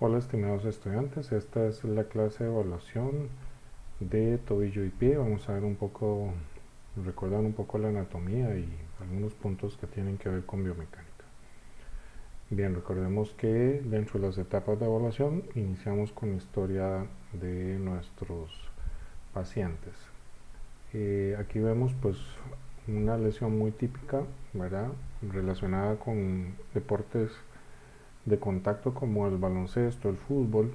Hola estimados estudiantes, esta es la clase de evaluación de tobillo y pie. Vamos a ver recordar un poco la anatomía y algunos puntos que tienen que ver con biomecánica. Bien, recordemos que dentro de las etapas de evaluación iniciamos con la historia de nuestros pacientes. Aquí vemos pues una lesión muy típica, ¿verdad? Relacionada con deportes de contacto como el baloncesto, el fútbol.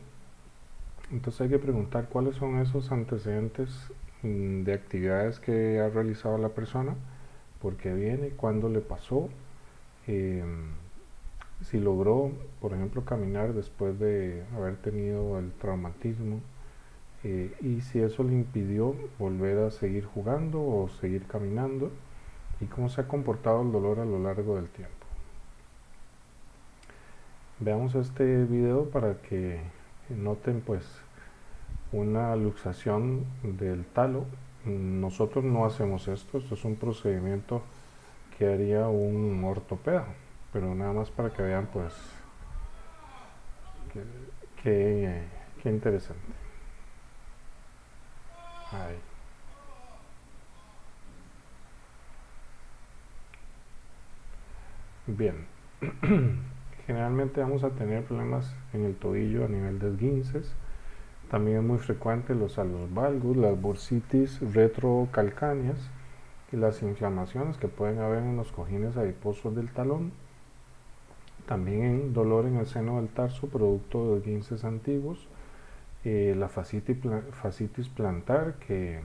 Entonces hay que preguntar cuáles son esos antecedentes de actividades que ha realizado la persona, por qué viene, cuándo le pasó, eh, si logró, por ejemplo, caminar después de haber tenido el traumatismo, y si eso le impidió volver a seguir jugando o seguir caminando, y cómo se ha comportado el dolor a lo largo del tiempo. Veamos este video para que noten pues una luxación del talo. Nosotros no hacemos esto es un procedimiento que haría un ortopeda, pero nada más para que vean pues qué interesante. Ahí. Bien, generalmente vamos a tener problemas en el tobillo a nivel de esguinces. También es muy frecuente los alus valgus, las bursitis retrocalcáneas y las inflamaciones que pueden haber en los cojines adiposos del talón. También dolor en el seno del tarso producto de esguinces antiguos, la fascitis plantar que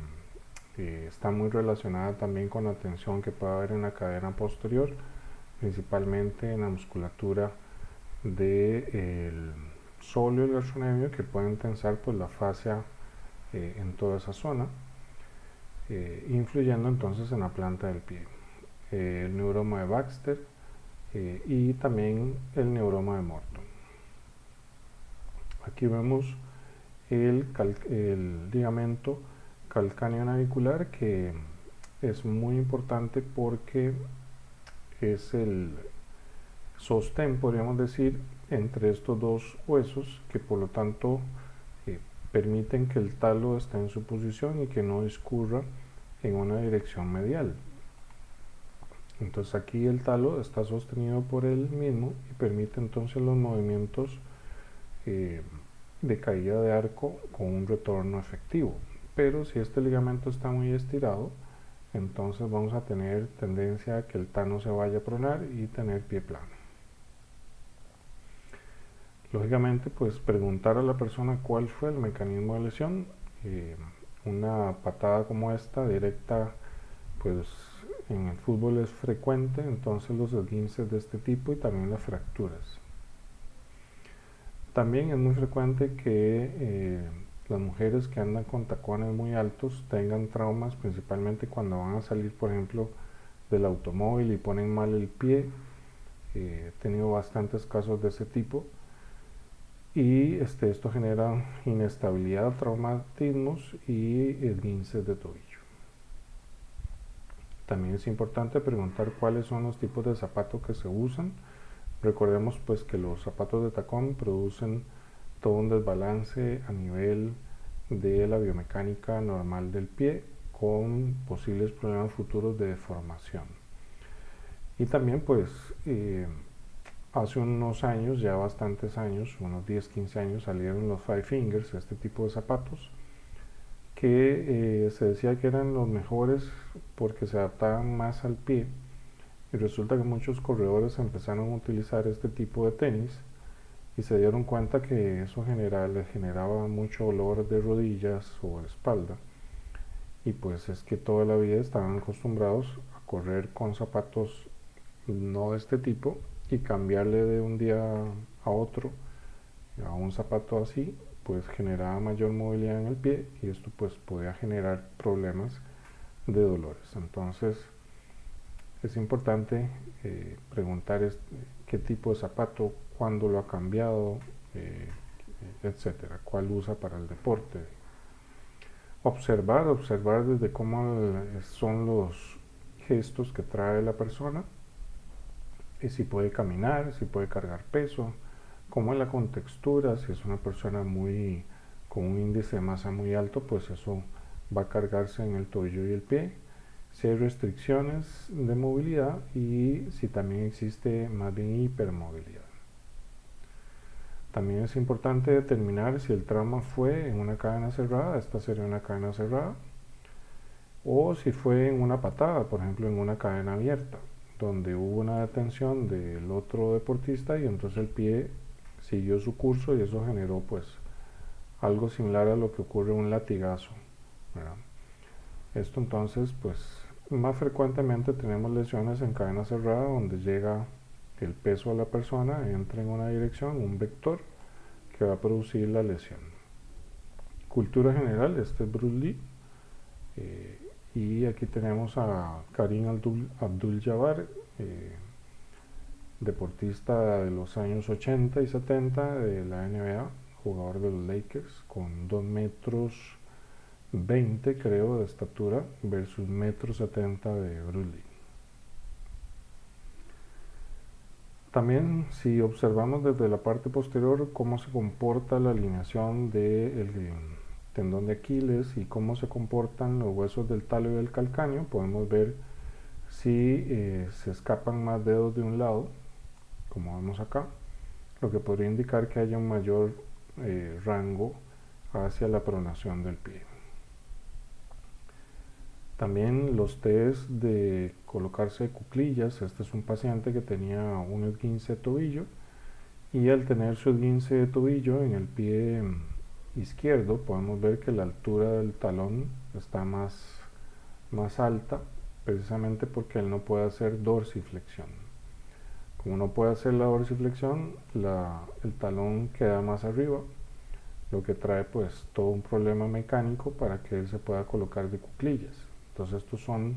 está muy relacionada también con la tensión que puede haber en la cadera posterior, principalmente en la musculatura del sóleo y el gastrocnemio, que pueden tensar pues la fascia en toda esa zona, influyendo entonces en la planta del pie. El neuroma de Baxter y también el neuroma de Morton. Aquí vemos el ligamento calcáneo navicular, que es muy importante porque es el sostén, podríamos decir, entre estos dos huesos, que por lo tanto permiten que el talo esté en su posición y que no discurra en una dirección medial. Entonces aquí el talo está sostenido por él mismo y permite entonces los movimientos de caída de arco con un retorno efectivo. Pero si este ligamento está muy estirado, entonces vamos a tener tendencia a que el talo se vaya a pronar y tener pie plano. Lógicamente, pues preguntar a la persona cuál fue el mecanismo de lesión. Una patada como esta, directa, pues en el fútbol es frecuente, entonces los esguinces de este tipo y también las fracturas. También es muy frecuente que las mujeres que andan con tacones muy altos tengan traumas, principalmente cuando van a salir, por ejemplo, del automóvil y ponen mal el pie. He tenido bastantes casos de ese tipo. Y esto genera inestabilidad, traumatismos y esguinces de tobillo. También es importante preguntar cuáles son los tipos de zapatos que se usan. Recordemos pues que los zapatos de tacón producen todo un desbalance a nivel de la biomecánica normal del pie, con posibles problemas futuros de deformación. Y también pues hace unos años, ya bastantes años, unos 10-15 años, salieron los Five Fingers, este tipo de zapatos, que se decía que eran los mejores porque se adaptaban más al pie, y resulta que muchos corredores empezaron a utilizar este tipo de tenis y se dieron cuenta que eso les generaba mucho dolor de rodillas o de espalda, y pues es que toda la vida estaban acostumbrados a correr con zapatos no de este tipo, y cambiarle de un día a otro a un zapato así pues generaba mayor movilidad en el pie, y esto pues podía generar problemas de dolores. Entonces es importante preguntar qué tipo de zapato, cuándo lo ha cambiado, etcétera, cuál usa para el deporte. Observar desde cómo son los gestos que trae la persona, y si puede caminar, si puede cargar peso, como en la contextura. Si es una persona con un índice de masa muy alto, pues eso va a cargarse en el tobillo y el pie. Si hay restricciones de movilidad y si también existe más bien hipermovilidad. También es importante determinar si el trauma fue en una cadena cerrada, esta sería una cadena cerrada, o si fue en una patada, por ejemplo en una cadena abierta, donde hubo una detención del otro deportista y entonces el pie siguió su curso y eso generó pues algo similar a lo que ocurre en un latigazo, ¿verdad? Esto entonces pues más frecuentemente tenemos lesiones en cadena cerrada donde llega el peso a la persona, entra en una dirección, un vector que va a producir la lesión. Cultura general, este es Bruce Lee, y aquí tenemos a Kareem Abdul-Jabbar, deportista de los años 80 y 70 de la NBA, jugador de los Lakers, con 2 metros 20 creo de estatura versus 1,70 m de Bruce Lee. También si observamos desde la parte posterior cómo se comporta la alineación del tendón de Aquiles y cómo se comportan los huesos del talio y del calcáneo, podemos ver si se escapan más dedos de un lado, como vemos acá, lo que podría indicar que haya un mayor rango hacia la pronación del pie. También los test de colocarse cuclillas. Este es un paciente que tenía un esguince de tobillo y al tener su esguince de tobillo en el pie izquierdo podemos ver que la altura del talón está más alta, precisamente porque él no puede hacer dorsiflexión. Como no puede hacer la dorsiflexión, el talón queda más arriba, lo que trae pues todo un problema mecánico para que él se pueda colocar de cuclillas. Entonces estos son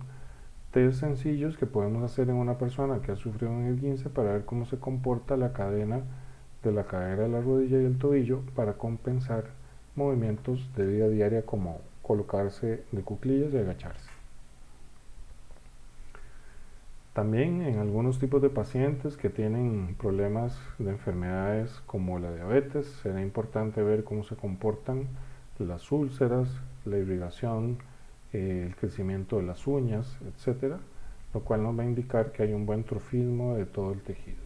test sencillos que podemos hacer en una persona que ha sufrido un esguince para ver cómo se comporta la cadena de la cadera de la rodilla y el tobillo para compensar movimientos de vida diaria como colocarse de cuclillas y agacharse. También en algunos tipos de pacientes que tienen problemas de enfermedades como la diabetes, será importante ver cómo se comportan las úlceras, la irrigación, el crecimiento de las uñas, etcétera, lo cual nos va a indicar que hay un buen trofismo de todo el tejido.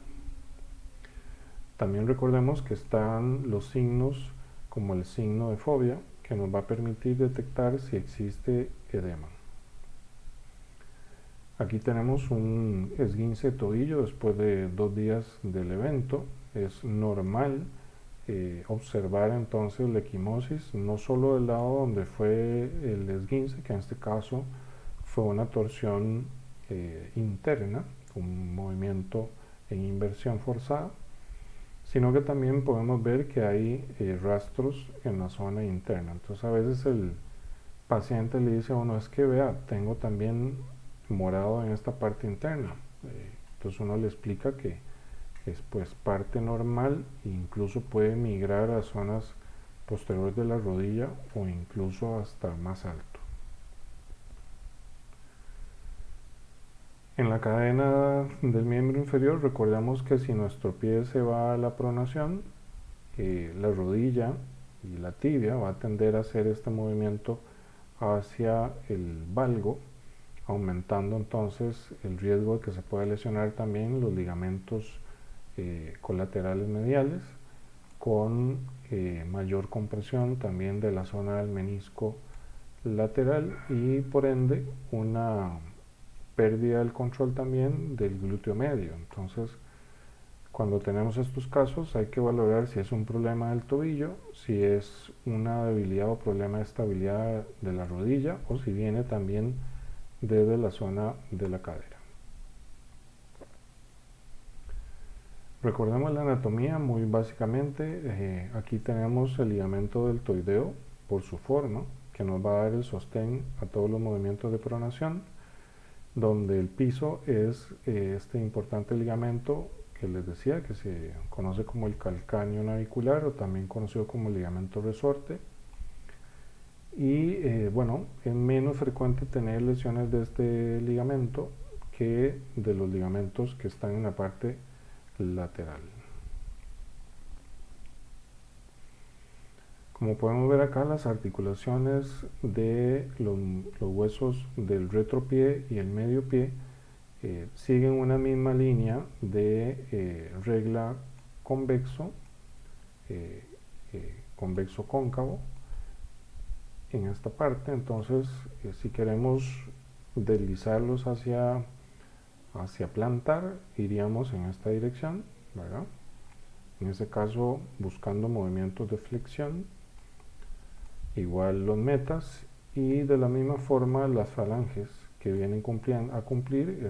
También recordemos que están los signos como el signo de fobia, que nos va a permitir detectar si existe edema. Aquí tenemos un esguince de tobillo después de 2 días del evento. Es normal observar entonces la equimosis, no solo del lado donde fue el esguince, que en este caso fue una torsión interna, un movimiento en inversión forzada, sino que también podemos ver que hay rastros en la zona interna. Entonces a veces el paciente le dice a uno, es que vea, tengo también morado en esta parte interna. Entonces uno le explica que es pues parte normal e incluso puede migrar a zonas posteriores de la rodilla o incluso hasta más alto. En la cadena del miembro inferior recordemos que si nuestro pie se va a la pronación, la rodilla y la tibia va a tender a hacer este movimiento hacia el valgo, aumentando entonces el riesgo de que se pueda lesionar también los ligamentos colaterales mediales, con mayor compresión también de la zona del menisco lateral y por ende una pérdida del control también del glúteo medio. Entonces cuando tenemos estos casos hay que valorar si es un problema del tobillo, si es una debilidad o problema de estabilidad de la rodilla o si viene también desde la zona de la cadera. Recordemos la anatomía muy básicamente. Aquí tenemos el ligamento deltoideo por su forma, que nos va a dar el sostén a todos los movimientos de pronación, donde el piso es este importante ligamento que les decía, que se conoce como el calcáneo navicular o también conocido como ligamento resorte. Y bueno, es menos frecuente tener lesiones de este ligamento que de los ligamentos que están en la parte lateral. Como podemos ver acá, las articulaciones de los huesos del retropié y el medio pie siguen una misma línea de regla convexo, convexo cóncavo en esta parte. Entonces si queremos deslizarlos hacia plantar, iríamos en esta dirección, ¿verdad? En ese caso buscando movimientos de flexión, igual los metas, y de la misma forma las falanges que vienen a cumplir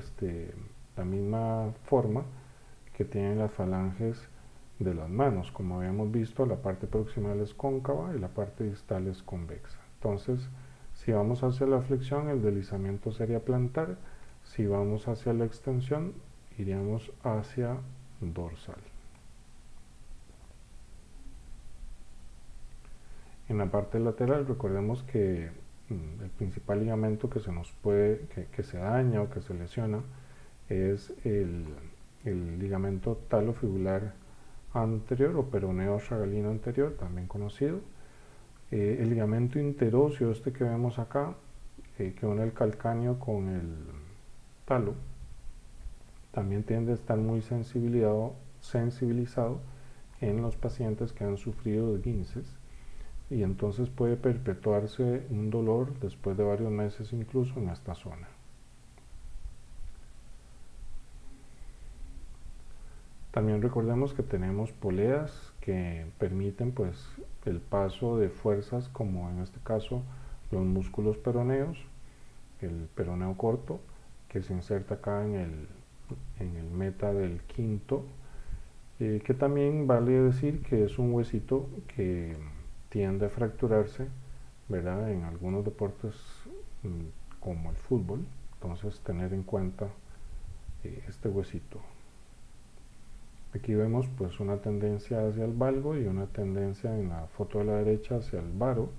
la misma forma que tienen las falanges de las manos. Como habíamos visto, la parte proximal es cóncava y la parte distal es convexa. Entonces, si vamos hacia la flexión, el deslizamiento sería plantar. Si vamos hacia la extensión, iríamos hacia dorsal. En la parte lateral, recordemos que el principal ligamento que se nos que se daña o que se lesiona es el ligamento talofibular anterior o peroneo tragalino anterior, también conocido. El ligamento interóseo, que vemos acá, que une el calcáneo con el talo, también tiende a estar muy sensibilizado en los pacientes que han sufrido esguinces, y entonces puede perpetuarse un dolor después de varios meses incluso en esta zona. También recordemos que tenemos poleas que permiten pues el paso de fuerzas, como en este caso los músculos peroneos, el peroneo corto que se inserta acá en el meta del quinto, que también vale decir que es un huesito que tiende a fracturarse, ¿verdad?, en algunos deportes como el fútbol. Entonces tener en cuenta este huesito. Aquí vemos pues una tendencia hacia el valgo y una tendencia en la foto de la derecha hacia el varo,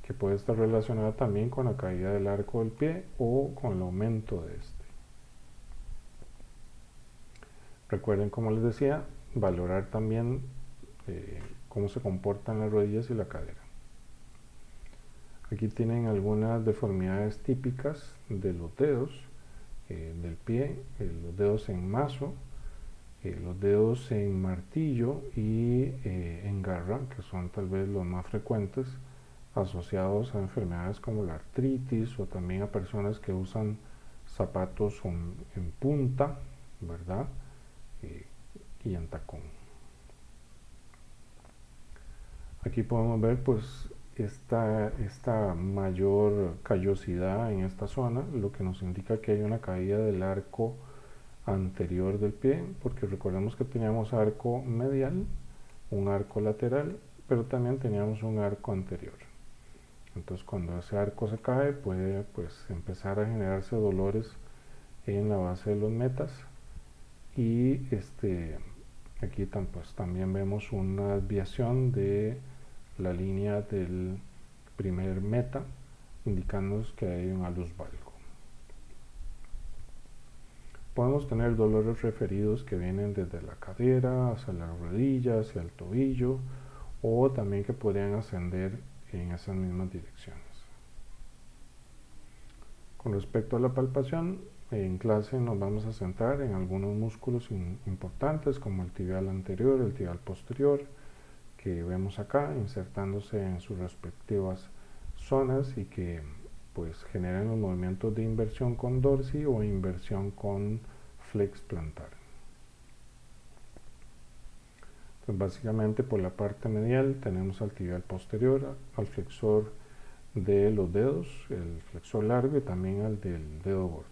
que puede estar relacionada también con la caída del arco del pie o con el aumento de este. Recuerden, como les decía, valorar también cómo se comportan las rodillas y la cadera. Aquí tienen algunas deformidades típicas de los dedos del pie, los dedos en mazo, los dedos en martillo y en garra, que son tal vez los más frecuentes, asociados a enfermedades como la artritis, o también a personas que usan zapatos en punta, ¿verdad?, y en tacón. Aquí podemos ver pues esta mayor callosidad en esta zona, lo que nos indica que hay una caída del arco anterior del pie, porque recordemos que teníamos arco medial, un arco lateral, pero también teníamos un arco anterior. Entonces cuando ese arco se cae, puede pues empezar a generarse dolores en la base de los metas, y aquí pues también vemos una desviación de la línea del primer meta, indicándonos que hay un alus valgo. Podemos tener dolores referidos que vienen desde la cadera hacia la rodilla, hacia el tobillo, o también que podrían ascender en esas mismas direcciones. Con respecto a la palpación, en clase nos vamos a centrar en algunos músculos importantes, como el tibial anterior, el tibial posterior, que vemos acá insertándose en sus respectivas zonas y que pues generan los movimientos de inversión con dorsi o inversión con flex plantar. Entonces, básicamente por la parte medial tenemos al tibial posterior, al flexor de los dedos, el flexor largo, y también al del dedo gordo.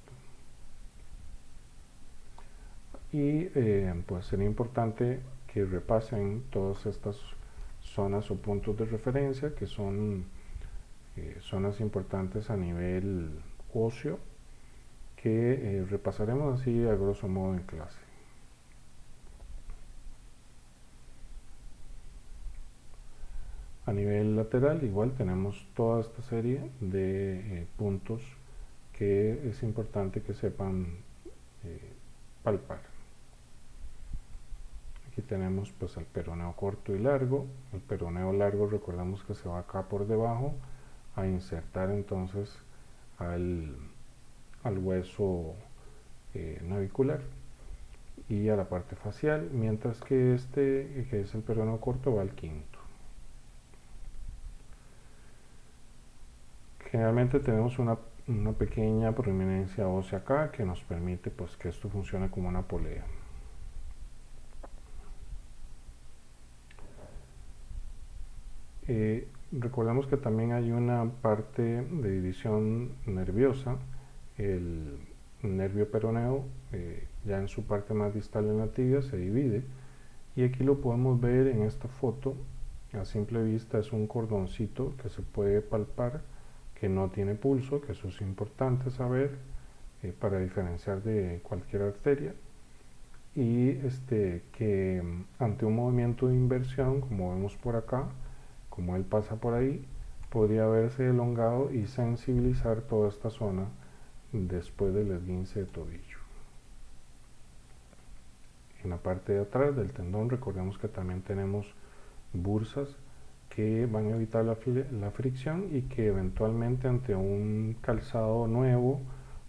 Y pues sería importante que repasen todas estas zonas o puntos de referencia, que son zonas importantes a nivel óseo, que repasaremos así a grosso modo en clase. A nivel lateral igual tenemos toda esta serie de puntos que es importante que sepan palpar. Aquí tenemos pues el peroneo corto y largo. El peroneo largo, recordemos que se va acá por debajo a insertar entonces al hueso navicular y a la parte facial, mientras que este, que es el peroneo corto, va al quinto. Generalmente tenemos una pequeña prominencia ósea acá que nos permite pues que esto funcione como una polea. Recordemos que también hay una parte de división nerviosa, el nervio peroneo, ya en su parte más distal en la tibia se divide, y aquí lo podemos ver en esta foto. A simple vista es un cordoncito que se puede palpar, que no tiene pulso, que eso es importante saber para diferenciar de cualquier arteria, y que ante un movimiento de inversión, como vemos por acá, como él pasa por ahí, podría haberse elongado y sensibilizar toda esta zona después del esguince de tobillo. En la parte de atrás del tendón recordemos que también tenemos bursas que van a evitar la fricción y que eventualmente ante un calzado nuevo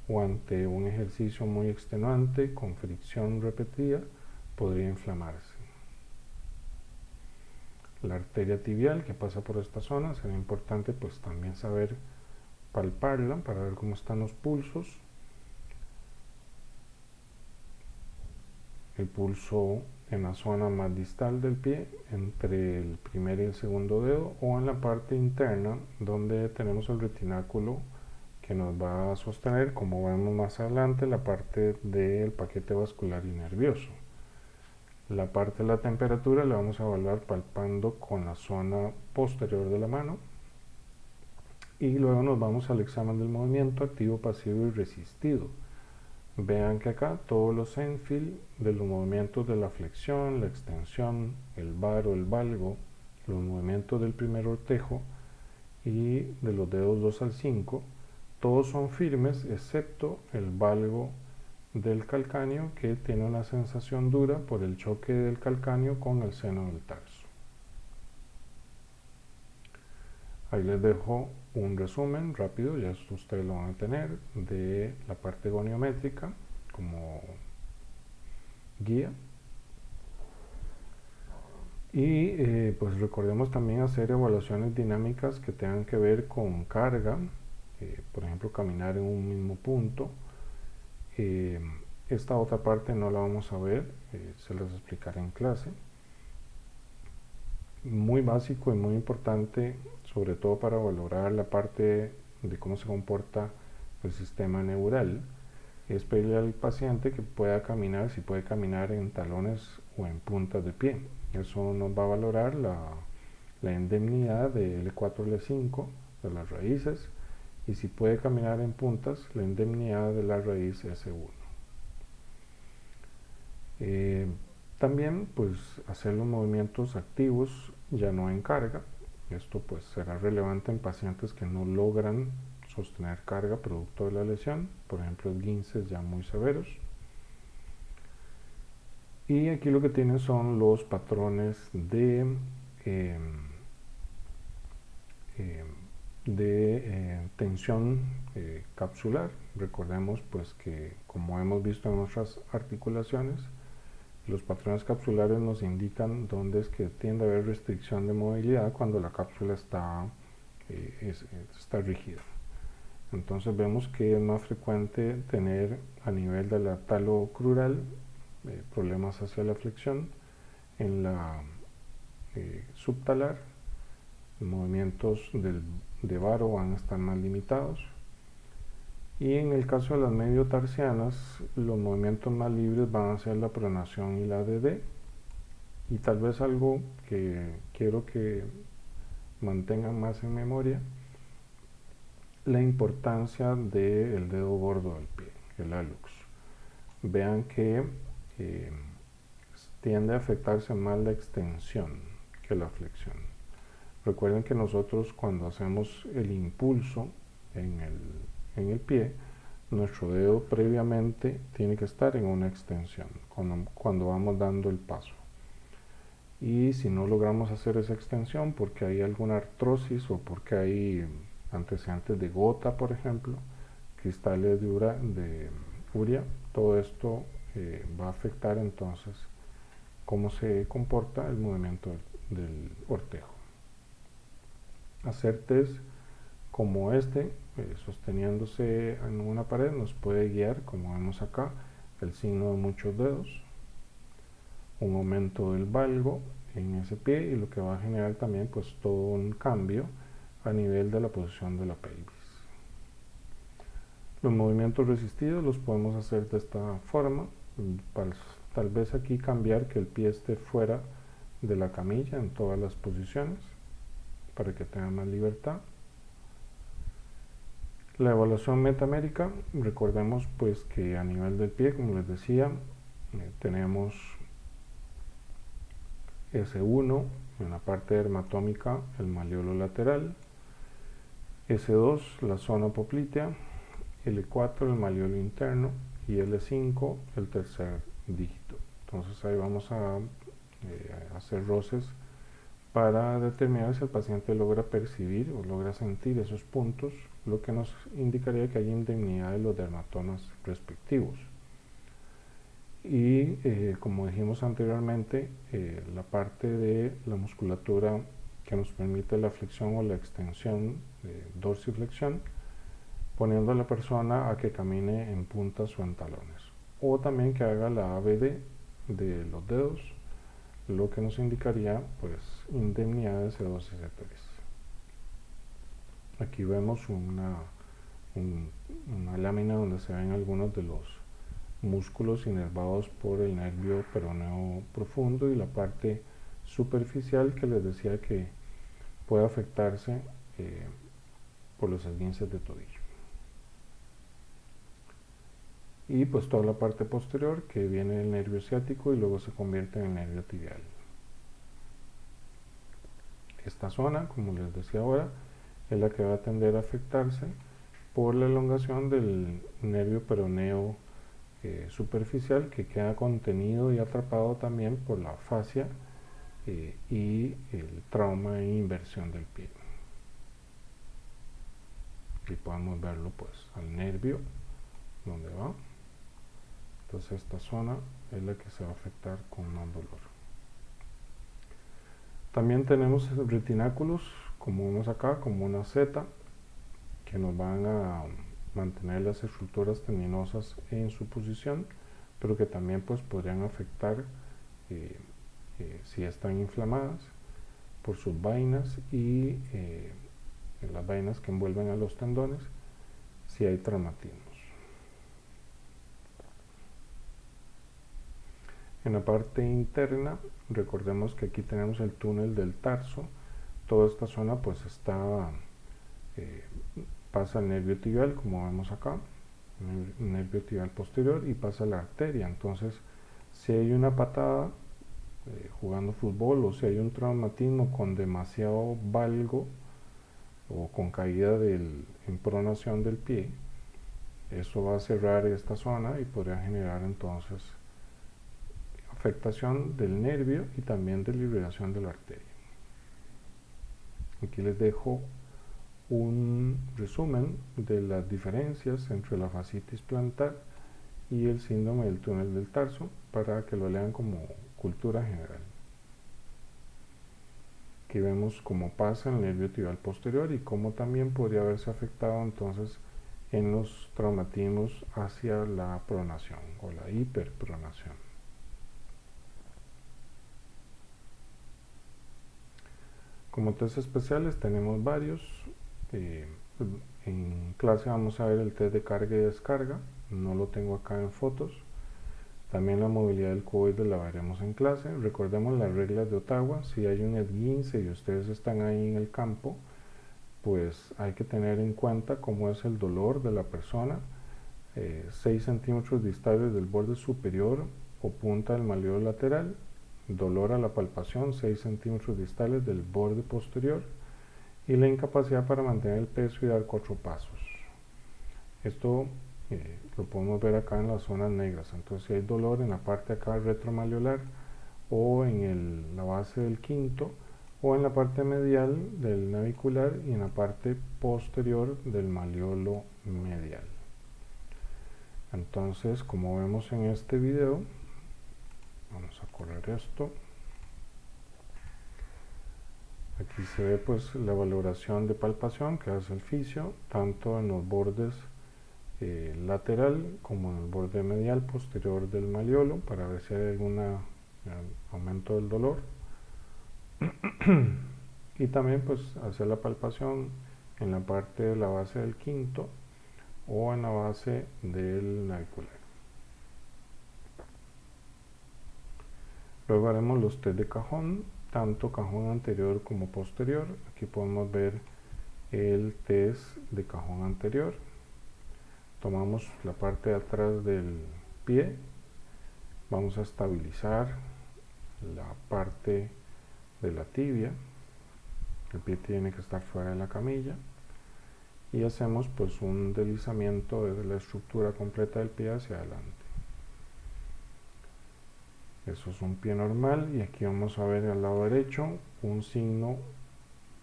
o ante un ejercicio muy extenuante con fricción repetida podría inflamarse. La arteria tibial que pasa por esta zona, será importante pues también saber palparla para ver cómo están los pulsos. El pulso en la zona más distal del pie, entre el primer y el segundo dedo, o en la parte interna donde tenemos el retináculo que nos va a sostener, como vemos más adelante, la parte del paquete vascular y nervioso. La parte de la temperatura la vamos a evaluar palpando con la zona posterior de la mano, y luego nos vamos al examen del movimiento activo, pasivo y resistido. Vean que acá todos los Enfield de los movimientos de la flexión, la extensión, el varo, el valgo, los movimientos del primer ortejo y de los dedos 2 al 5, todos son firmes excepto el valgo del calcáneo, que tiene una sensación dura por el choque del calcáneo con el seno del tarso. Ahí les dejo un resumen rápido, ya esto ustedes lo van a tener, de la parte goniométrica como guía. Y pues recordemos también hacer evaluaciones dinámicas que tengan que ver con carga, por ejemplo caminar en un mismo punto. Esta otra parte no la vamos a ver, se las explicaré en clase. Muy básico y muy importante, sobre todo para valorar la parte de cómo se comporta el sistema neural, es pedirle al paciente que pueda caminar, si puede caminar en talones o en puntas de pie. Eso nos va a valorar la indemnidad de L4, L5 de las raíces, y si puede caminar en puntas, la indemnidad de la raíz S1. También pues hacer los movimientos activos ya no en carga. Esto pues será relevante en pacientes que no logran sostener carga producto de la lesión, por ejemplo esguinces ya muy severos. Y aquí lo que tienen son los patrones de tensión capsular. Recordemos pues que, como hemos visto en otras articulaciones, los patrones capsulares nos indican dónde es que tiende a haber restricción de movilidad cuando la cápsula está rígida. Entonces vemos que es más frecuente tener a nivel de la talocrural problemas hacia la flexión. En la subtalar, los movimientos de varo van a estar más limitados. Y en el caso de las mediotarsianas, los movimientos más libres van a ser la pronación y la DD. Y tal vez algo que quiero que mantengan más en memoria, la importancia del dedo gordo del pie, el hallux. Vean que tiende a afectarse más la extensión que la flexión. Recuerden que nosotros, cuando hacemos el impulso en el pie, nuestro dedo previamente tiene que estar en una extensión cuando vamos dando el paso. y si no logramos hacer esa extensión porque hay alguna artrosis o porque hay antecedentes de gota, por ejemplo, cristales de urea, todo esto va a afectar entonces cómo se comporta el movimiento del ortejo. Hacer test como este, sosteniéndose en una pared, nos puede guiar, como vemos acá, el signo de muchos dedos, un aumento del valgo en ese pie, y lo que va a generar también pues todo un cambio a nivel de la posición de la pelvis. Los movimientos resistidos los podemos hacer de esta forma, tal vez aquí cambiar que el pie esté fuera de la camilla en todas las posiciones para que tenga más libertad. La evaluación metamétrica, recordemos pues que a nivel del pie, como les decía, tenemos S1 en la parte dermatómica, el maleolo lateral, S2 la zona poplitea, L4 el maleolo interno y L5 el tercer dígito. Entonces ahí vamos a hacer roces para determinar si el paciente logra percibir o logra sentir esos puntos, lo que nos indicaría que hay indemnidad de los dermatomas respectivos. Y como dijimos anteriormente, la parte de la musculatura que nos permite la flexión o la extensión, dorsiflexión, poniendo a la persona a que camine en puntas o en talones, o también que haga la ABD de los dedos, lo que nos indicaría pues indemnidades C2 y C3. Aquí vemos una lámina donde se ven algunos de los músculos inervados por el nervio peroneo profundo y la parte superficial que les decía que puede afectarse por los esguinces de tobillo. Y pues toda la parte posterior que viene del nervio ciático y luego se convierte en el nervio tibial. Esta zona, como les decía ahora, es la que va a tender a afectarse por la elongación del nervio peroneo superficial, que queda contenido y atrapado también por la fascia y el trauma e inversión del pie. Aquí podemos verlo pues al nervio donde va. Entonces esta zona es la que se va a afectar con más dolor. También tenemos retináculos, como vemos acá, como una Z, que nos van a mantener las estructuras tendinosas en su posición, pero que también pues podrían afectar si están inflamadas por sus vainas y las vainas que envuelven a los tendones, si hay traumatismos. En la parte interna, recordemos que aquí tenemos el túnel del tarso. Toda esta zona pues pasa el nervio tibial, como vemos acá, el nervio tibial posterior, y pasa la arteria. Entonces, si hay una patada jugando fútbol, o si hay un traumatismo con demasiado valgo o con caída en pronación del pie, eso va a cerrar esta zona y podría generar entonces afectación del nervio y también de la irrigación de la arteria. Aquí les dejo un resumen de las diferencias entre la fascitis plantar y el síndrome del túnel del tarso para que lo lean como cultura general. Aquí vemos cómo pasa el nervio tibial posterior y cómo también podría haberse afectado entonces en los traumatismos hacia la pronación o la hiperpronación. Como test especiales tenemos varios. En clase vamos a ver el test de carga y descarga, no lo tengo acá en fotos. También la movilidad del cuboide la veremos en clase. Recordemos las reglas de Ottawa: si hay un esguince y ustedes están ahí en el campo, pues hay que tener en cuenta cómo es el dolor de la persona. 6 centímetros distales del borde superior o punta del maleolo lateral, dolor a la palpación 6 centímetros distales del borde posterior, y la incapacidad para mantener el peso y dar 4 pasos. Esto lo podemos ver acá en las zonas negras. Entonces, si hay dolor en la parte acá retromaleolar o en la base del quinto, o en la parte medial del navicular y en la parte posterior del maleolo medial. Entonces, como vemos en este video, vamos a correr esto. Aquí se ve pues la valoración de palpación que hace el fisio, tanto en los bordes lateral como en el borde medial posterior del maleolo, para ver si hay algún aumento del dolor. Y también pues hacer la palpación en la parte de la base del quinto o en la base del navicular. Luego haremos los test de cajón, tanto cajón anterior como posterior. Aquí podemos ver el test de cajón anterior. Tomamos la parte de atrás del pie, vamos a estabilizar la parte de la tibia, el pie tiene que estar fuera de la camilla, y hacemos pues un deslizamiento de la estructura completa del pie hacia adelante. Eso es un pie normal, y aquí vamos a ver al lado derecho un signo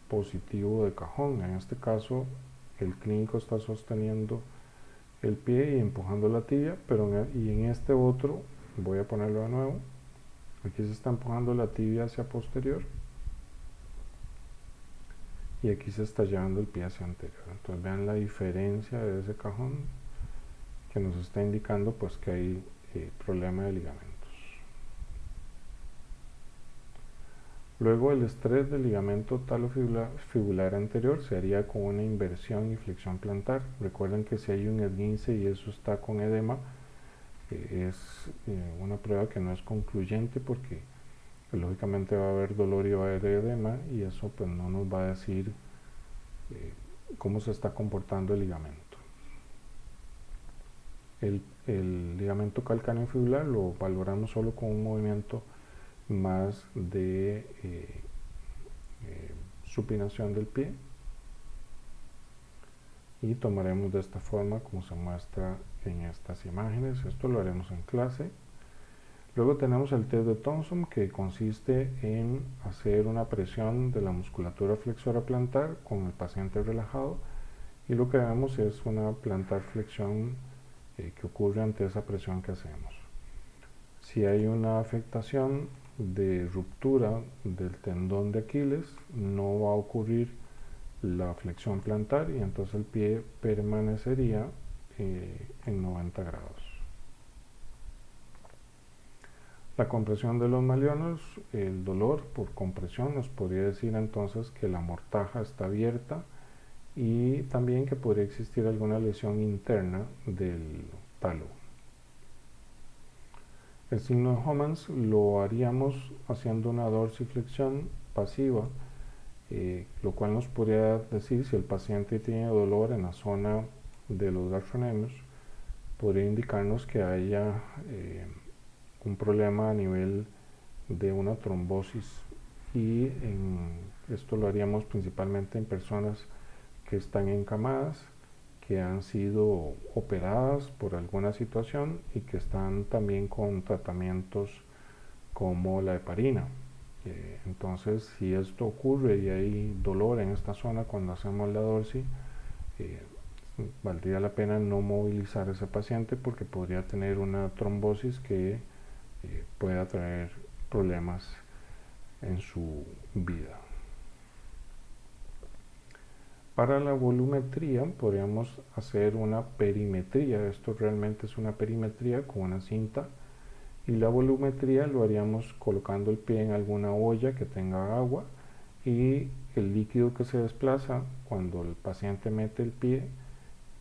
positivo de cajón. En este caso el clínico está sosteniendo el pie y empujando la tibia, pero en este otro, voy a ponerlo de nuevo, aquí se está empujando la tibia hacia posterior y aquí se está llevando el pie hacia anterior. Entonces vean la diferencia de ese cajón, que nos está indicando pues que hay problema de ligamentos. Luego el estrés del ligamento talofibular anterior se haría con una inversión y flexión plantar. Recuerden que si hay un esguince y eso está con edema, es una prueba que no es concluyente, porque lógicamente va a haber dolor y va a haber edema, y eso pues no nos va a decir cómo se está comportando el ligamento. El ligamento calcáneo fibular lo valoramos solo con un movimiento más de supinación del pie, y tomaremos de esta forma como se muestra en estas imágenes. Esto lo haremos en clase. Luego tenemos el test de Thompson, que consiste en hacer una presión de la musculatura flexora plantar con el paciente relajado, y lo que vemos es una plantar flexión que ocurre ante esa presión que hacemos. Si hay una afectación de ruptura del tendón de Aquiles, no va a ocurrir la flexión plantar, y entonces el pie permanecería en 90 grados. La compresión de los maleolos, el dolor por compresión nos podría decir entonces que la mortaja está abierta, y también que podría existir alguna lesión interna del talo. El signo de Homans lo haríamos haciendo una dorsiflexión pasiva, lo cual nos podría decir si el paciente tiene dolor en la zona de los gastrocnemios, podría indicarnos que haya un problema a nivel de una trombosis, y esto lo haríamos principalmente en personas que están encamadas, que han sido operadas por alguna situación y que están también con tratamientos como la heparina. Entonces, si esto ocurre y hay dolor en esta zona cuando hacemos la dorsi, valdría la pena no movilizar a ese paciente, porque podría tener una trombosis que pueda traer problemas en su vida. Para la volumetría podríamos hacer una perimetría. Esto realmente es una perimetría con una cinta, y la volumetría lo haríamos colocando el pie en alguna olla que tenga agua, y el líquido que se desplaza cuando el paciente mete el pie,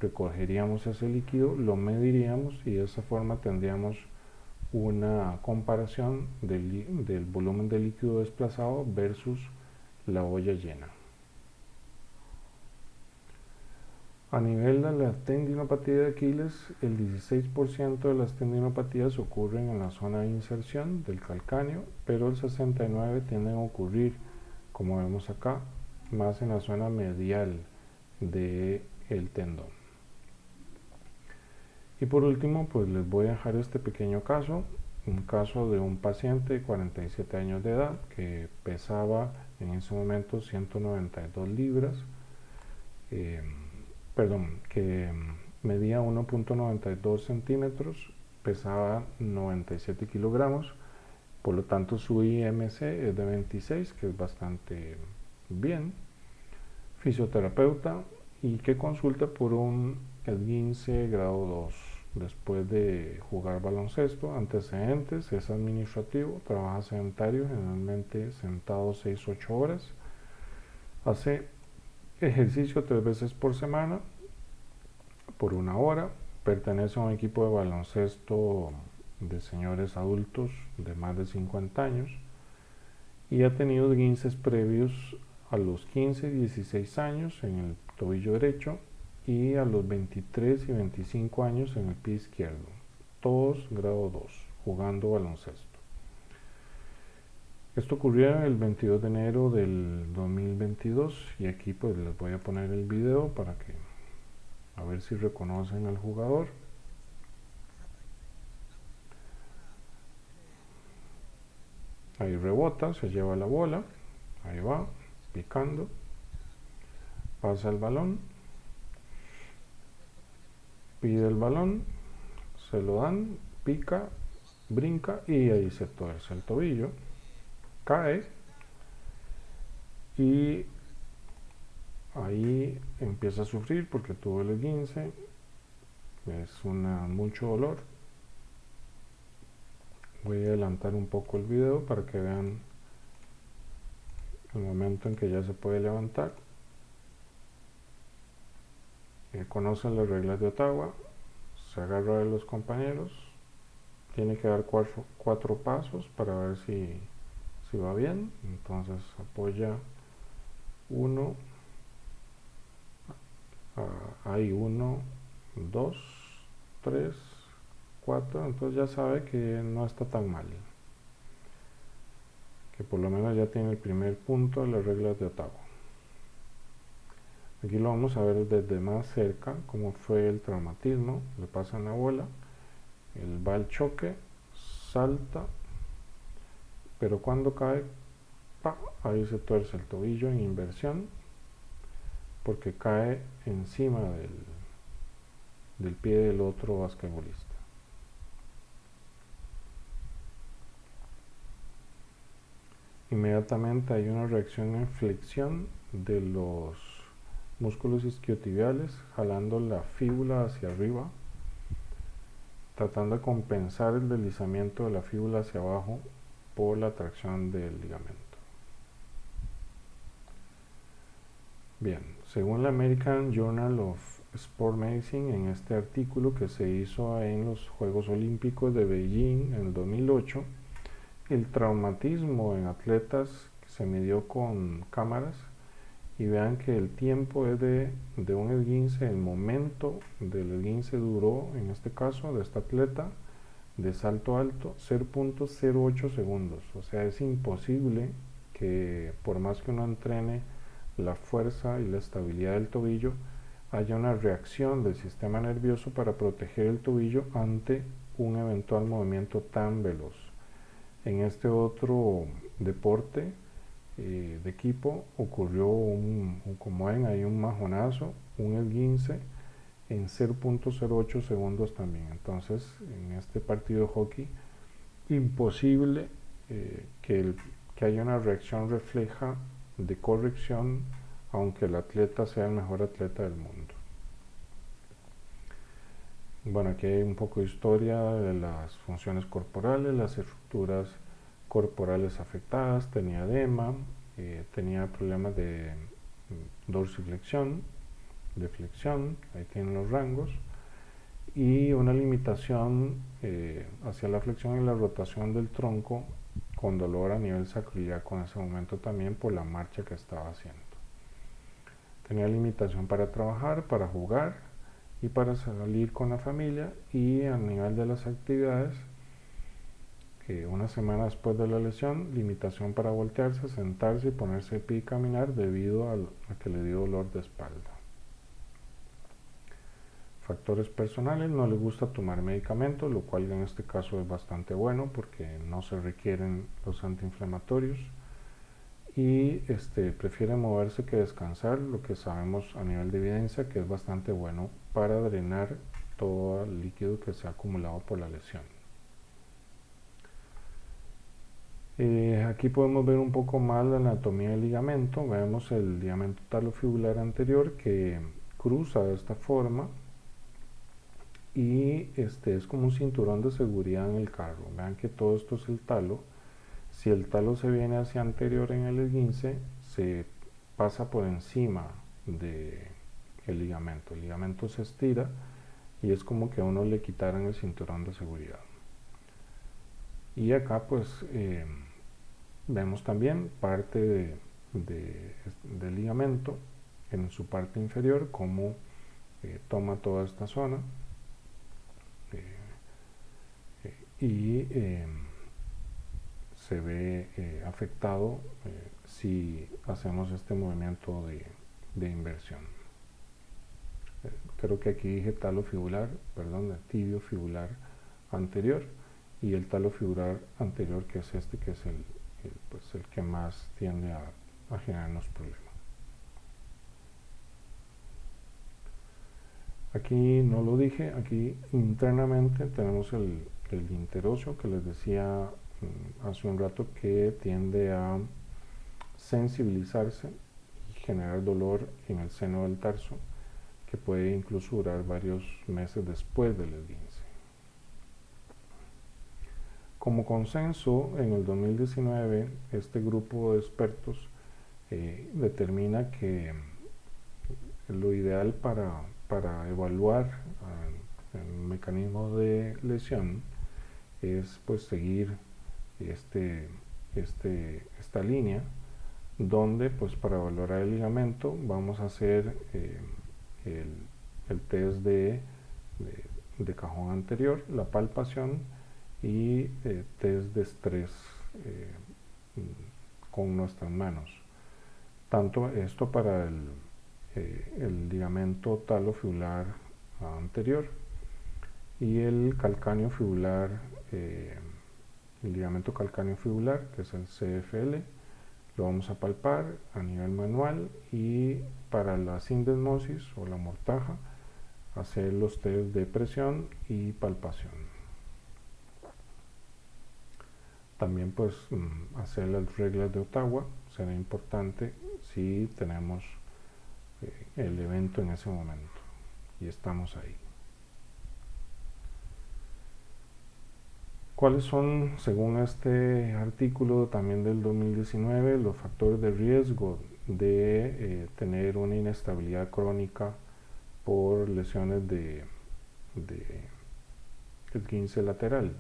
recogeríamos ese líquido, lo mediríamos, y de esa forma tendríamos una comparación del volumen de líquido desplazado versus la olla llena. A nivel de la tendinopatía de Aquiles, el 16% de las tendinopatías ocurren en la zona de inserción del calcáneo, pero el 69% tienden a ocurrir, como vemos acá, más en la zona medial del tendón. Y por último, pues les voy a dejar este pequeño caso un caso de un paciente de 47 años de edad que pesaba en ese momento 192 libras, que medía 1.92 centímetros, pesaba 97 kilogramos, por lo tanto su IMC es de 26, que es bastante bien. Fisioterapeuta y que consulta por un esguince grado 2 después de jugar baloncesto. Antecedentes: es administrativo, trabaja sedentario, generalmente sentado 6-8 horas, hace ejercicio 3 veces por semana por 1 hora, pertenece a un equipo de baloncesto de señores adultos de más de 50 años y ha tenido esguinces previos a los 15 y 16 años en el tobillo derecho y a los 23 y 25 años en el pie izquierdo, todos grado 2, jugando baloncesto. Esto ocurrió el 22 de enero del 2022 y aquí pues les voy a poner el video para que a ver si reconocen al jugador. Ahí rebota, se lleva la bola, ahí va, picando, pasa el balón, pide el balón, se lo dan, pica, brinca y ahí se tuerce el tobillo, cae y ahí empieza a sufrir porque tuvo el esguince, es mucho dolor. Voy a adelantar un poco el video para que vean el momento en que ya se puede levantar. Conocen las reglas de Ottawa, se agarra de los compañeros, tiene que dar 4 pasos para ver si va bien. Entonces apoya 1, hay 1, 2, 3, 4, entonces ya sabe que no está tan mal, que por lo menos ya tiene el primer punto de las reglas de Ottawa. Aquí lo vamos a ver desde más cerca, cómo fue el traumatismo. Le pasan la bola, él va al choque, salta, pero cuando cae, ahí se tuerce el tobillo en inversión, porque cae encima del pie del otro basquetbolista. Inmediatamente hay una reacción en flexión de los músculos isquiotibiales, jalando la fíbula hacia arriba, tratando de compensar el deslizamiento de la fíbula hacia abajo por la tracción del ligamento. Bien, según la American Journal of Sport Medicine, en este artículo que se hizo en los Juegos Olímpicos de Beijing en el 2008, el traumatismo en atletas se midió con cámaras y vean que el tiempo es de un esguince, el momento del esguince duró, en este caso de esta atleta de salto alto, 0.08 segundos. O sea, es imposible que por más que uno entrene la fuerza y la estabilidad del tobillo, haya una reacción del sistema nervioso para proteger el tobillo ante un eventual movimiento tan veloz. En este otro deporte de equipo ocurrió como ven ahí, un majonazo, un esguince en 0.08 segundos también. Entonces, en este partido de hockey, imposible que haya una reacción refleja de corrección, aunque el atleta sea el mejor atleta del mundo. Bueno, aquí hay un poco de historia de las funciones corporales, las estructuras corporales afectadas. Tenía edema, tenía problemas de dorsiflexión, de flexión, ahí tienen los rangos, y una limitación hacia la flexión y la rotación del tronco, con dolor a nivel sacroiliaco en ese momento también por la marcha que estaba haciendo. Tenía limitación para trabajar, para jugar y para salir con la familia, y a nivel de las actividades, una semana después de la lesión, limitación para voltearse, sentarse y ponerse de pie y caminar debido a que le dio dolor de espalda. factores personales, no le gusta tomar medicamentos, lo cual en este caso es bastante bueno porque no se requieren los antiinflamatorios, y prefiere moverse que descansar, lo que sabemos a nivel de evidencia que es bastante bueno para drenar todo el líquido que se ha acumulado por la lesión. Aquí podemos ver un poco más la anatomía del ligamento. Vemos el ligamento talofibular anterior que cruza de esta forma y es como un cinturón de seguridad en el carro. Vean que todo esto es el talo. Si el talo se viene hacia anterior en el esguince, se pasa por encima del ligamento. El ligamento se estira y es como que a uno le quitaran el cinturón de seguridad. Y acá pues vemos también parte del ligamento en su parte inferior, cómo toma toda esta zona y se ve afectado si hacemos este movimiento de inversión. Creo que aquí dije talofibular, perdón, el tibio fibular anterior, y el talofibular anterior, que es que es el que más tiende a generarnos problemas. Aquí no lo dije, aquí internamente tenemos el interóseo que les decía hace un rato, que tiende a sensibilizarse y generar dolor en el seno del tarso, que puede incluso durar varios meses después del esguince. Como consenso, en el 2019, este grupo de expertos determina que lo ideal para evaluar el mecanismo de lesión es pues seguir esta línea, donde pues para valorar el ligamento vamos a hacer el test de cajón anterior, la palpación y test de estrés con nuestras manos. Tanto esto para el ligamento talofibular anterior y el calcáneo fibular, el ligamento calcáneo fibular, que es el CFL, lo vamos a palpar a nivel manual, y para la sindesmosis o la mortaja hacer los test de presión y palpación. También pues hacer las reglas de Ottawa será importante si tenemos el evento en ese momento y estamos ahí. ¿Cuáles son, según este artículo también del 2019, los factores de riesgo de tener una inestabilidad crónica por lesiones de esguince lateral?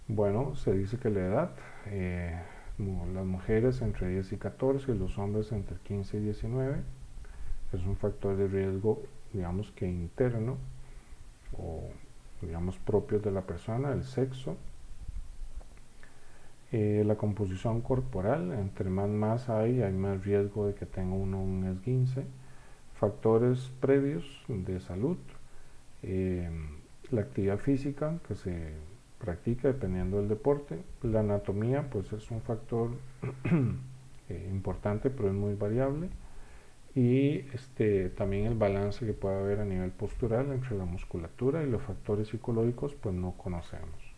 Bueno, se dice que la edad, las mujeres entre 10 y 14 y los hombres entre 15 y 19, es un factor de riesgo, digamos que interno, o digamos propios de la persona, el sexo. La composición corporal, entre más masa hay más riesgo de que tenga uno un esguince. Factores previos de salud, la actividad física que se practica dependiendo del deporte. La anatomía pues es un factor importante, pero es muy variable. Y también el balance que puede haber a nivel postural entre la musculatura, y los factores psicológicos pues no conocemos.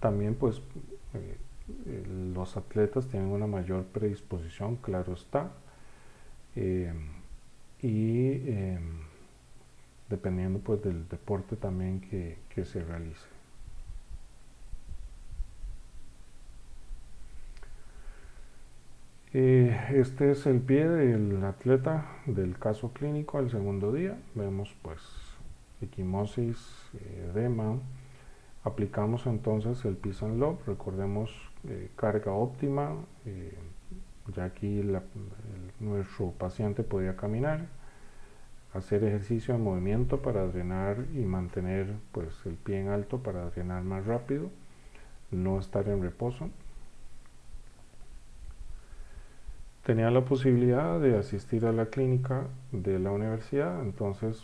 También pues los atletas tienen una mayor predisposición, claro está, y dependiendo pues del deporte también que se realice. Este es el pie del atleta del caso clínico al segundo día. Vemos pues equimosis, edema. Aplicamos entonces el Peace and Love. Recordemos carga óptima. Ya aquí nuestro paciente podía caminar, hacer ejercicio de movimiento para drenar y mantener pues el pie en alto para drenar más rápido, no estar en reposo. tenía la posibilidad de asistir a la clínica de la universidad, entonces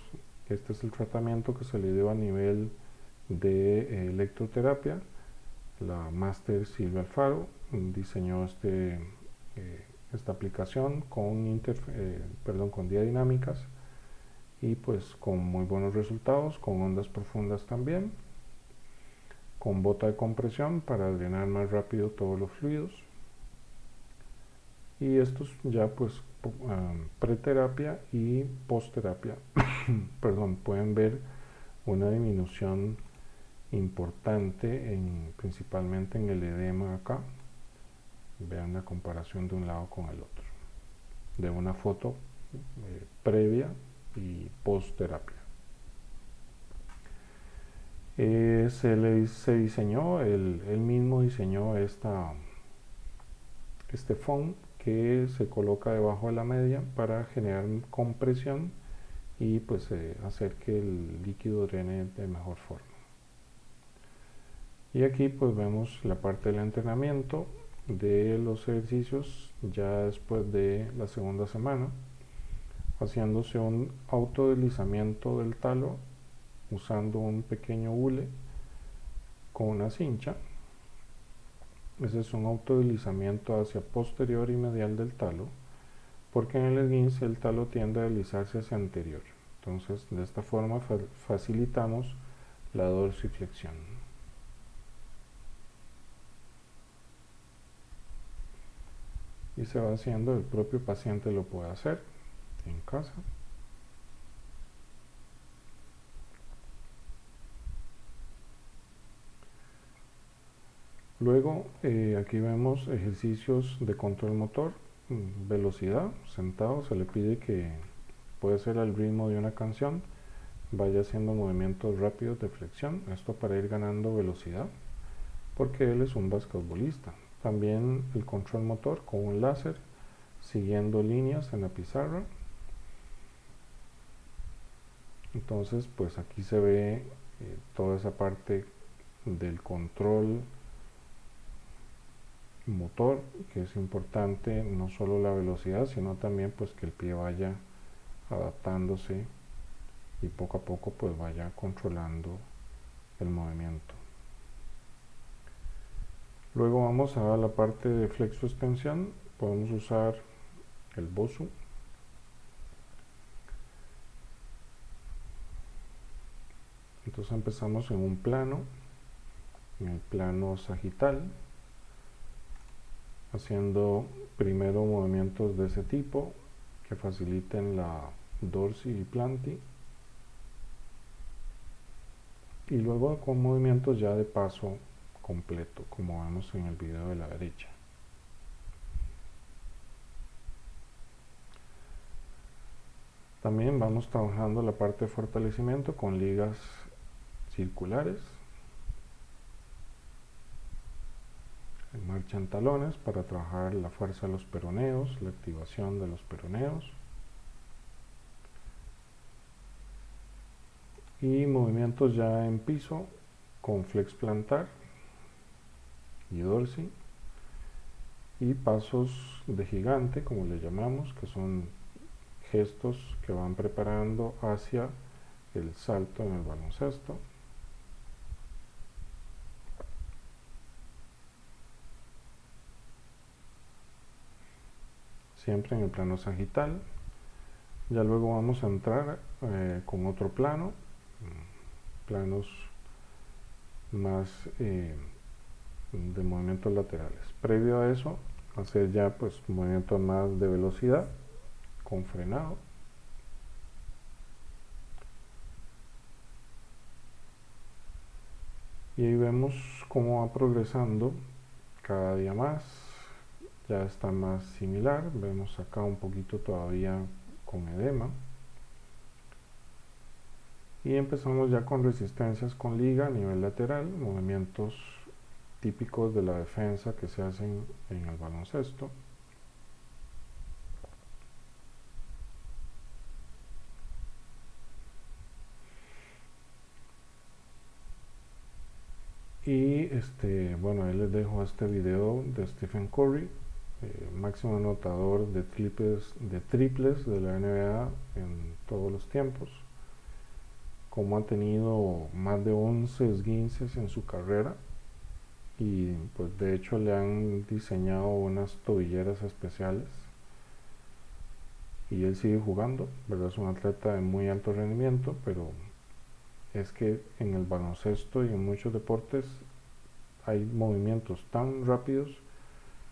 este es el tratamiento que se le dio a nivel de electroterapia. La máster Silvia Alfaro diseñó esta aplicación con diadinámicas y pues con muy buenos resultados, con ondas profundas también, con bota de compresión para drenar más rápido todos los fluidos. Y estos ya pues preterapia y postterapia perdón, pueden ver una disminución importante principalmente en el edema acá. Vean la comparación de un lado con el otro de una foto previa y post terapia. Se diseñó, él mismo diseñó este foam que se coloca debajo de la media para generar compresión y pues hacer que el líquido drene de mejor forma. Y aquí pues vemos la parte del entrenamiento de los ejercicios ya después de la segunda semana, haciéndose un autodeslizamiento del talo usando un pequeño hule con una cincha. Ese es un autodeslizamiento hacia posterior y medial del talo, porque en el esguince el talo tiende a deslizarse hacia anterior. Entonces de esta forma facilitamos la dorsiflexión. Y se va haciendo, el propio paciente lo puede hacer en casa. Luego aquí vemos ejercicios de control motor, velocidad, sentado, se le pide que puede ser al ritmo de una canción, vaya haciendo movimientos rápidos de flexión, esto para ir ganando velocidad, porque él es un basquetbolista. También el control motor con un láser, siguiendo líneas en la pizarra. Entonces pues aquí se ve toda esa parte del control motor, que es importante, no solo la velocidad, sino también pues que el pie vaya adaptándose y poco a poco pues vaya controlando el movimiento. Luego vamos a la parte de flexo extensión, podemos usar el BOSU. Entonces empezamos en un plano, en el plano sagital, haciendo primero movimientos de ese tipo que faciliten la dorsi y planti, y luego con movimientos ya de paso completo, como vemos en el video de la derecha. También vamos trabajando la parte de fortalecimiento con ligas circulares, en marcha en talones para trabajar la fuerza de los peroneos, la activación de los peroneos, y movimientos ya en piso con flex plantar y dorsi, y pasos de gigante, como le llamamos, que son gestos que van preparando hacia el salto en el baloncesto. Siempre en el plano sagital. Ya luego vamos a entrar con otro plano, planos más de movimientos laterales. Previo a eso, hacer ya pues movimientos más de velocidad con frenado. Y ahí vemos cómo va progresando cada día más. Ya está más similar. Vemos acá un poquito todavía con edema. Y empezamos ya con resistencias con liga a nivel lateral, movimientos típicos de la defensa que se hacen en el baloncesto. Y bueno, ahí les dejo este video de Stephen Curry, máximo anotador de triples de la NBA en todos los tiempos, como ha tenido más de 11 esguinces en su carrera, y pues de hecho le han diseñado unas tobilleras especiales y él sigue jugando, ¿verdad? Es un atleta de muy alto rendimiento, pero es que en el baloncesto y en muchos deportes hay movimientos tan rápidos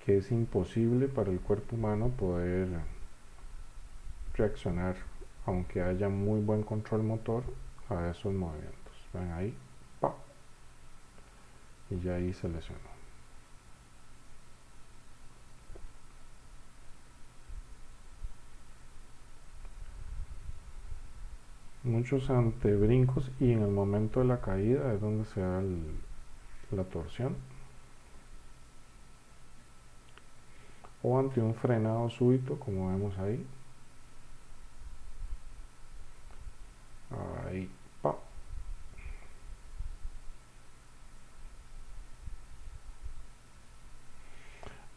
que es imposible para el cuerpo humano poder reaccionar, aunque haya muy buen control motor, a esos movimientos. Ven ahí, ¡pa! Y ya ahí se lesionó. Muchos antebrincos, y en el momento de la caída es donde se da la torsión, o ante un frenado súbito, como vemos ahí. Ahí, pa.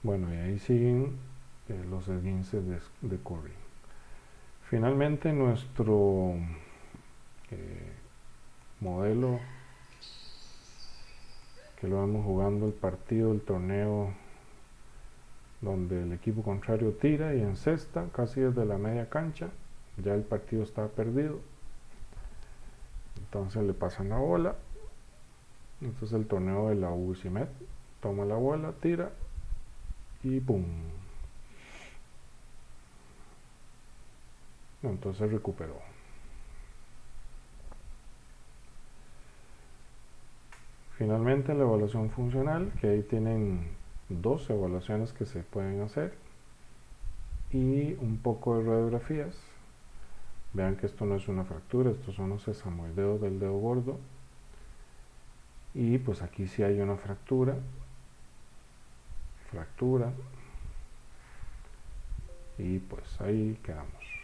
Bueno, y ahí siguen los esguinces de Curry. Finalmente, nuestro modelo, que lo vemos jugando el partido, el torneo, donde el equipo contrario tira y encesta casi desde la media cancha, ya el partido está perdido, entonces le pasan la bola. Entonces el torneo de la UCIMED toma la bola, tira y ¡pum! Entonces recuperó. Finalmente la evaluación funcional, que ahí tienen dos evaluaciones que se pueden hacer y un poco de radiografías. Vean que esto no es una fractura, estos son los sesamoideos del dedo gordo, y pues aquí sí hay una fractura, y pues ahí quedamos.